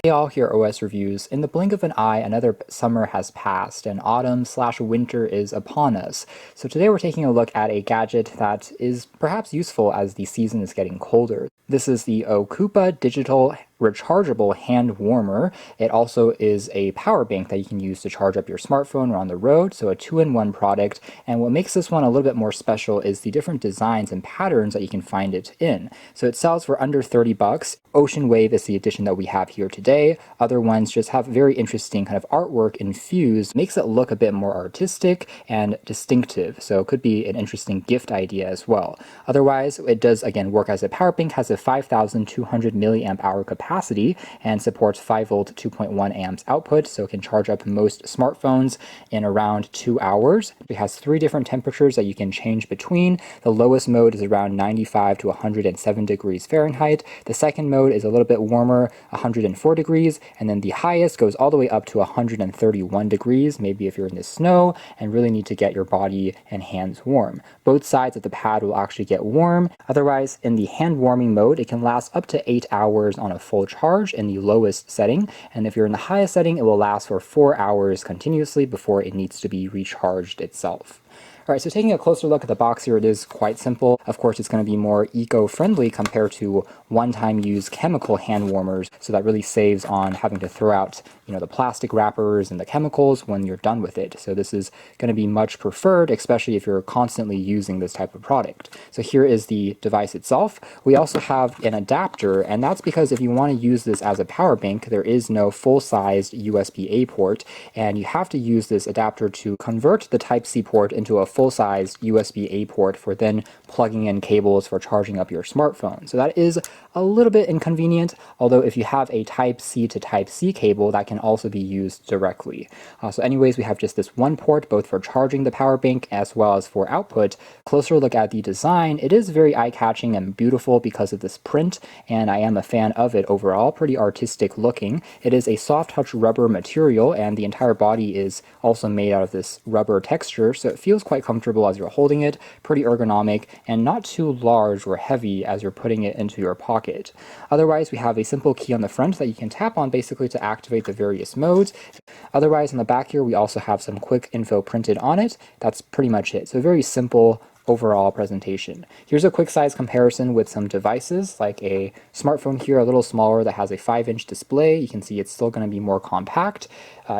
Hey all, here at OS Reviews. In the blink of an eye, another summer has passed and autumn/winter is upon us. So today we're taking a look at a gadget that is perhaps useful as the season is getting colder. This is the Ocoopa Digital Rechargeable Hand Warmer. It also is a power bank that you can use to charge up your smartphone or on the road, so a two-in-one product. And what makes this one a little bit more special is the different designs and patterns that you can find it in. So it sells for under 30 bucks. Ocean Wave is the edition that we have here today. Other ones just have very interesting kind of artwork infused, makes it look a bit more artistic and distinctive, so it could be an interesting gift idea as well. Otherwise, it does again work as a power bank, has a 5,200 milliamp hour capacity and supports 5 volt 2.1 amps output, so it can charge up most smartphones in around 2 hours. It has 3 different temperatures that you can change between. The lowest mode is around 95 to 107 degrees Fahrenheit. The second mode is a little bit warmer, 104 degrees, and then the highest goes all the way up to 131 degrees, maybe if you're in the snow and really need to get your body and hands warm. Both sides of the pad will actually get warm. Otherwise, in the hand warming mode, it can last up to 8 hours on a full charge in the lowest setting, and if you're in the highest setting, it will last for 4 hours continuously before it needs to be recharged itself. Alright, so taking a closer look at the box here, it is quite simple. Of course, it's going to be more eco-friendly compared to one-time use chemical hand warmers, so that really saves on having to throw out, the plastic wrappers and the chemicals when you're done with it. So this is going to be much preferred, especially if you're constantly using this type of product. So here is the device itself. We also have an adapter, and that's because if you want to use this as a power bank, there is no full-sized USB-A port, and you have to use this adapter to convert the Type-C port into a full-size USB-A port for then plugging in cables for charging up your smartphone. So that is a little bit inconvenient, although if you have a Type-C to Type-C cable, that can also be used directly. So anyways, we have just this one port, both for charging the power bank as well as for output. Closer look at the design, it is very eye-catching and beautiful because of this print, and I am a fan of it overall, pretty artistic looking. It is a soft touch rubber material, and the entire body is also made out of this rubber texture, so it feels quite comfortable as you're holding it, pretty ergonomic, and not too large or heavy as you're putting it into your pocket. Otherwise, we have a simple key on the front that you can tap on basically to activate the various modes. Otherwise, on the back here, we also have some quick info printed on it. That's pretty much it. So very simple overall presentation. Here's a quick size comparison with some devices, like a smartphone here, a little smaller that has a 5-inch display. You can see it's still going to be more compact,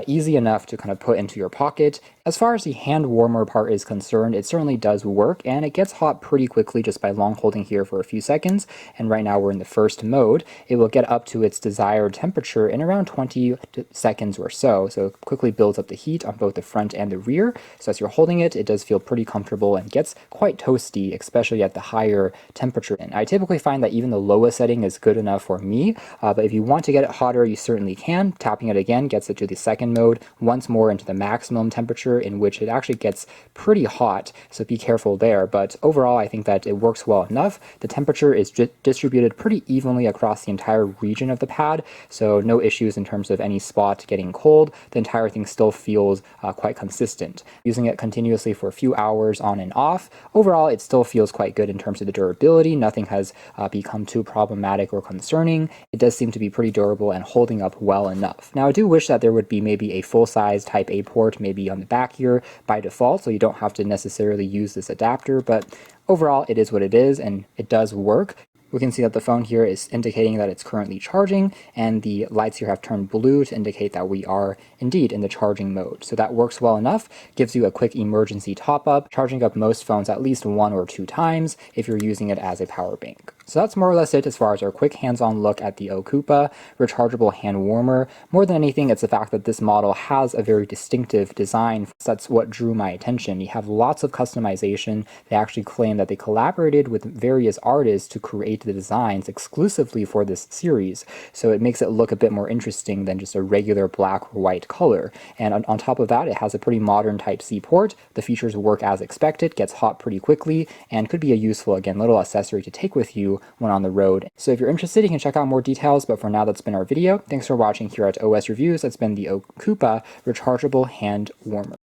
easy enough to kind of put into your pocket. As far as the hand warmer part is concerned, it certainly does work, and it gets hot pretty quickly just by long holding here for a few seconds, and right now we're in the first mode. It will get up to its desired temperature in around 20 seconds or so, so it quickly builds up the heat on both the front and the rear. So as you're holding it, it does feel pretty comfortable and gets quite toasty, especially at the higher temperature. And I typically find that even the lowest setting is good enough for me, but if you want to get it hotter, you certainly can. Tapping it again gets it to the second mode, once more into the maximum temperature, in which it actually gets pretty hot, so be careful there. But overall, I think that it works well enough. The temperature is distributed pretty evenly across the entire region of the pad, so no issues in terms of any spot getting cold. The entire thing still feels quite consistent. Using it continuously for a few hours on and off, overall it still feels quite good in terms of the durability. Nothing has become too problematic or concerning. It does seem to be pretty durable and holding up well enough. Now I do wish that there would be maybe a full-size Type-A port maybe on the back here by default, so you don't have to necessarily use this adapter, but overall it is what it is and it does work. We can see that the phone here is indicating that it's currently charging, and the lights here have turned blue to indicate that we are indeed in the charging mode. So that works well enough, gives you a quick emergency top-up, charging up most phones at least 1 or 2 times if you're using it as a power bank. So that's more or less it as far as our quick hands-on look at the Ocoopa Rechargeable Hand Warmer. More than anything, it's the fact that this model has a very distinctive design. That's what drew my attention. You have lots of customization. They actually claim that they collaborated with various artists to create the designs exclusively for this series, so it makes it look a bit more interesting than just a regular black or white color. And on top of that, it has a pretty modern Type-C port. The features work as expected, gets hot pretty quickly, and could be a useful, again, little accessory to take with you when on the road. So if you're interested, you can check out more details, but for now, that's been our video. Thanks for watching here at OS Reviews. That's been the Ocoopa Rechargeable Hand Warmer.